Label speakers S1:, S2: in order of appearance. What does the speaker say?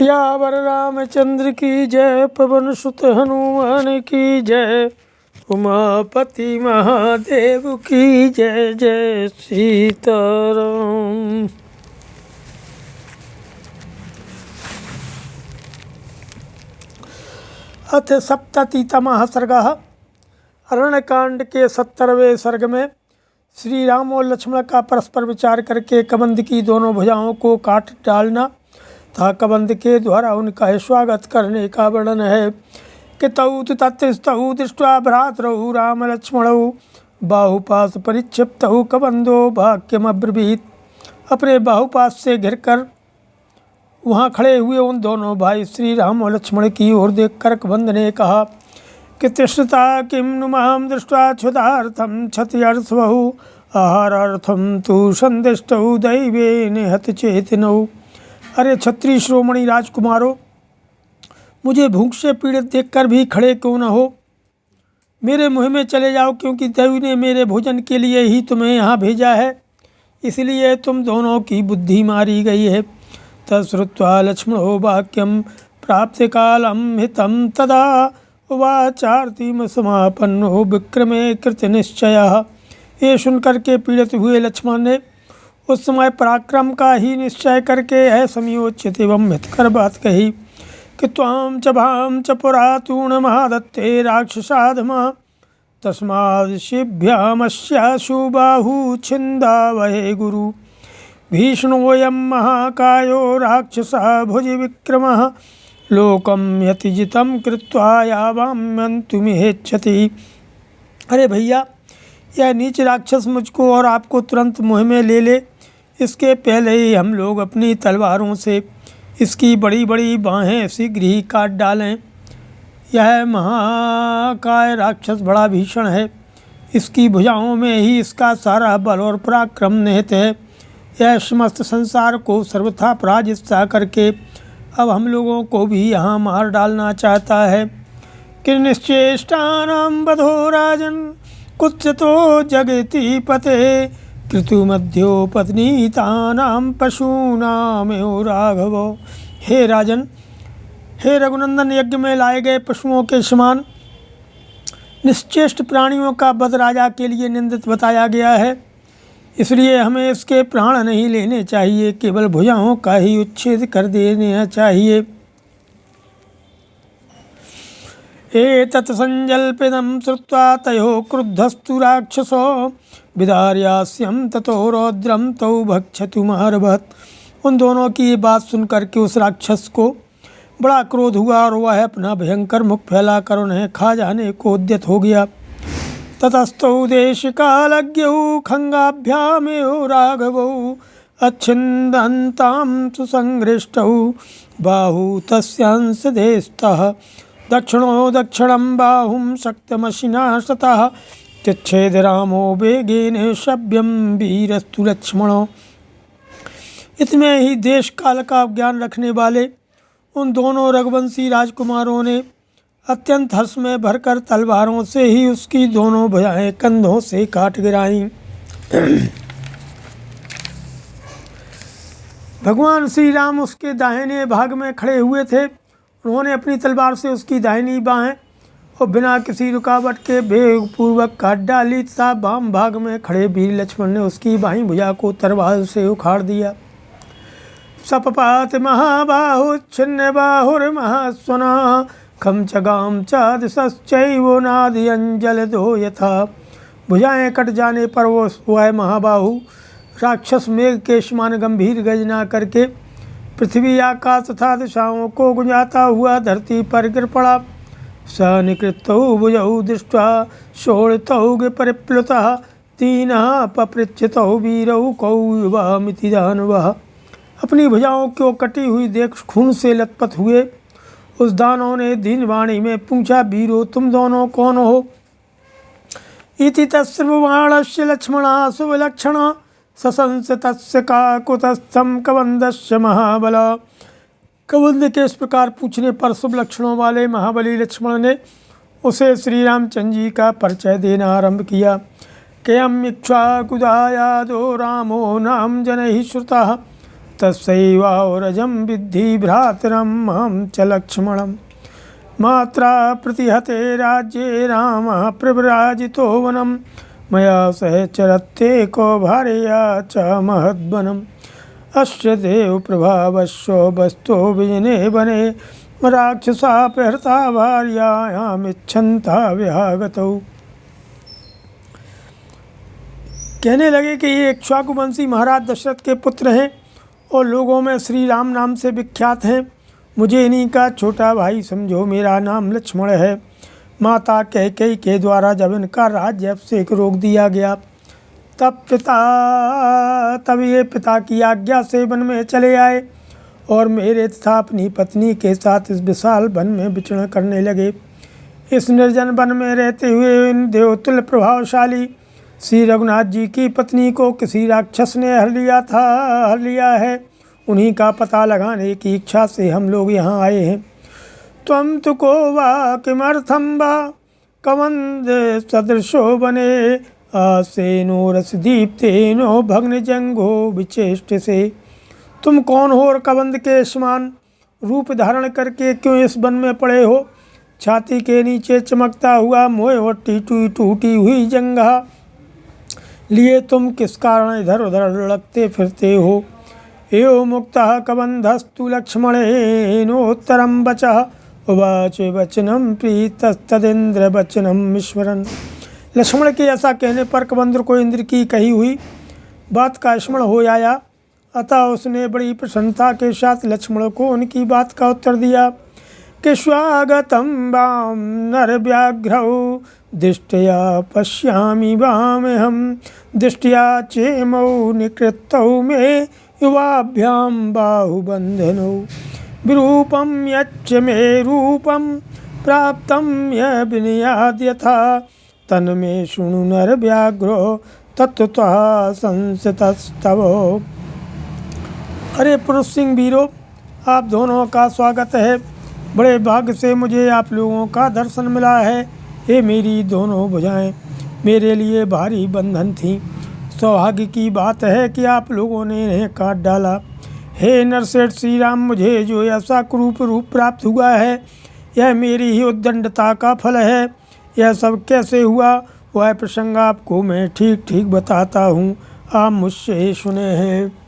S1: सियावर रामचंद्र की जय, पवन सुत हनुमान की जय, उमापति महादेव की जय। जय सीताराम। अथ सप्ततितमः सर्गः। अरण्यकांड के 70वें सर्ग में श्री राम और लक्ष्मण का परस्पर विचार करके कबंध की दोनों भुजाओं को काट डालना तथा कबंध के द्वारा उनका स्वागत करने का वर्णन है कि तौ तत्स्तौ दृष्ट्वा भ्रातरौ राम लक्ष्मणौ बाहुपास परिक्षिप्तौ कबंधो वाक्यमब्रवीत्। अपने बाहुपास से घिरकर वहाँ खड़े हुए उन दोनों भाई श्री राम और लक्ष्मण की ओर देखकर कबंध ने कहा कि तृष्णता किं नु मां दृष्ट्वा क्षुधार्थं क्षत्यर्थवहु आहारार्थं तु संदिष्टौ दैवेन हतचेतनौ। अरे क्षत्रिय श्रोमणी राजकुमारों, मुझे भूख से पीड़ित देखकर भी खड़े क्यों न हो। मेरे मुँह में चले जाओ, क्योंकि दैव ने मेरे भोजन के लिए ही तुम्हें यहाँ भेजा है, इसलिए तुम दोनों की बुद्धि मारी गई है। तत्श्रुत्वा लक्ष्मणो वाक्यं प्राप्त कालं हितं तदा उवाचार्तिम समापन्नो विक्रमे कृत निश्चयः। ये सुनकर के पीड़ित हुए लक्ष्मण ने उस समय पराक्रम का ही निश्चय करके है समयोचित एवं हितकर बात कही कि त्वां च भां च पुरातूण महादत्ते राक्षसाधमा तस्माद् शिभ्यामस्याशु बाहु छिन्दावहे गुरु। भीष्णोऽयं महाकायो राक्षसः भुजि विक्रमः लोकं यतिजितं कृत्वा यावाम्यन्तुमिहेच्छति। अरे भैया, यह नीच राक्षस मुझको और आपको तुरंत मुँह में ले ले, इसके पहले ही हम लोग अपनी तलवारों से इसकी बड़ी बड़ी बाहें शीघ्र ही काट डालें। यह महाकाय राक्षस बड़ा भीषण है, इसकी भुजाओं में ही इसका सारा बल और पराक्रम निहित है। यह समस्त संसार को सर्वथा पराजित सा करके अब हम लोगों को भी यहाँ मार डालना चाहता है। कि निश्चेष्टानां वधो राजन् कुत्सितो जगति पते ऋतुमध्योपनीतानां पशूनामेव राघवो। हे राजन, हे रघुनंदन, यज्ञ में लाए गए पशुओं के समान निश्चेष्ट प्राणियों का वध राजा के लिए निंदित बताया गया है, इसलिए हमें इसके प्राण नहीं लेने चाहिए, केवल भुजाओं का ही उच्छेद कर देना चाहिए। एतत् संजल्पितं श्रुत्वा तयोः क्रुद्धस्तु राक्षसो विदार्यास्यं ततो रौद्रं तौ भक्षतुमर्हत्। उन दोनों की ये बात सुनकर के उस राक्षस को बड़ा क्रोध हुआ और वह अपना भयंकर मुख फैलाकर उन्हें खा जाने को उद्यत हो गया। ततस्तौ देशकालज्ञौ खंगाभ्यामेव राघवौ अच्छिन्दन्तां सुसंघृष्टौ बाहु तस्यांसदेस्तः दक्षिणो दक्षिणं बाहुं शक्तमशिना सतः तिच्छेद रामो वेगेन शव्यं वीरस्तु लक्ष्मणो। इतने ही देश काल का ज्ञान रखने वाले उन दोनों रघुवंशी राजकुमारों ने अत्यंत हर्ष में भरकर तलवारों से ही उसकी दोनों भुजाएं कंधों से काट गिराईं। भगवान श्री राम उसके दाहिने भाग में खड़े हुए थे। उन्होंने अपनी तलवार से उसकी दाहिनी बाहें और बिना किसी रुकावट के वेगपूर्वक काट डाली तथा वाम भाग में खड़े वीर लक्ष्मण ने उसकी बाईं भुजा को तलवार से उखाड़ दिया। सपपात महाबाहु छिन्न बाहुर्महास्वना खम च गाम च दिशश्चैवो नादियंजलदो यथा। भुजाएं कट जाने पर वह महाबाहु राक्षस मेघ के समान गंभीर गर्जना करके पृथ्वी आकाश तथा दिशाओं को गुंजाता हुआ धरती पर गिर पड़ा। स निकृतौ भुजौ दृष्ट्वा शोणितौ परिप्लुतः दीनः पपृच्छतौ वीरौ कौ युवामिति दानवः। अपनी भुजाओं को कटी हुई देख खून से लथपथ हुए उस दानव ने दीन वाणी में पूछा, वीरो तुम दोनों कौन हो। इति तस्रुवाणस्य लक्ष्मणा सुविलक्षणा सशंस तस्य काकुतस्थं कबंधस्य महाबला। कबंध के इस प्रकार पूछने पर शुभ लक्षणों वाले महाबली लक्ष्मण ने उसे श्री रामचंद्र जी का परिचय देना आरंभ किया। केयम इक्ष्वाकुदायादो रामो नाम जनैः श्रुतः तस्यैवावरजं विद्धि भ्रातरम् अहं च लक्ष्मणम्। मात्रा प्रतिहते राज्ये रामः प्रव्राजितो वनं। मया सह चरत्येको भार्या च महद्वनम्। अस्य देव प्रभावस्यो वस्तो विजने वने। राक्षसापहृता भार्यायामिच्छन्ता विहागतौ। कहने लगे कि ये इक्ष्वाकुवंशी महाराज दशरथ के पुत्र हैं और लोगों में श्री राम नाम से विख्यात हैं। मुझे इन्हीं का छोटा भाई समझो। मेरा नाम लक्ष्मण है। माता कैकेयी के द्वारा जब इनका राज्य अभिषेक रोक दिया गया तब ये पिता की आज्ञा से वन में चले आए और मेरे तथा अपनी पत्नी के साथ इस विशाल वन में विचरण करने लगे। इस निर्जन वन में रहते हुए इन देवतुल्य प्रभावशाली श्री रघुनाथ जी की पत्नी को किसी राक्षस ने हर लिया है। उन्हीं का पता लगाने की इच्छा से हम लोग यहाँ आए हैं। त्वं तु को वा किमर्थं वा कवंद सदृशो वने आसेनो रसदीप्तेनो भग्नजंघो विचेष्टसे। तुम कौन हो और कबंध के समान रूप धारण करके क्यों इस वन में पड़े हो? छाती के नीचे चमकता हुआ मोह टूटी हुई जंघा लिए तुम किस कारण इधर उधर लुढ़कते फिरते हो? एवं मुक्तः कबंधस्तु लक्ष्मणेनोत्तरं वचः उवाच वचनम प्रीतस्तदिन्द्र वचनम ईश्वरन। लक्ष्मण के ऐसा कहने पर कबंध को इंद्र की कही हुई बात का स्मरण हो आया। अतः उसने बड़ी प्रसन्नता के साथ लक्ष्मण को उनकी बात का उत्तर दिया कि स्वागतम वाम नरव्याघ्रौ दृष्टया पश्यामि वामेहं दृष्टया चेमौ निकृतौ मे युवाभ्यां बाहुबन्धनौ। विरूपं यच्च मे रूपं प्राप्तं यविनयाद् यथा तन्मे शृणु नरव्याघ्रो तत्त्वतः संसितस्तव। अरे पुरुष सिंह वीरों, आप दोनों का स्वागत है। बड़े भाग्य से मुझे आप लोगों का दर्शन मिला है। ये मेरी दोनों भुजाएं मेरे लिए भारी बंधन थीं। सौभाग्य की बात है कि आप लोगों ने इन्हें काट डाला। हे नरसेठ श्री राम, मुझे जो ऐसा क्रूप रूप प्राप्त हुआ है यह मेरी ही उद्दंडता का फल है। यह सब कैसे हुआ वह प्रसंग आपको मैं ठीक ठीक बताता हूँ। आप मुझसे सुने हैं।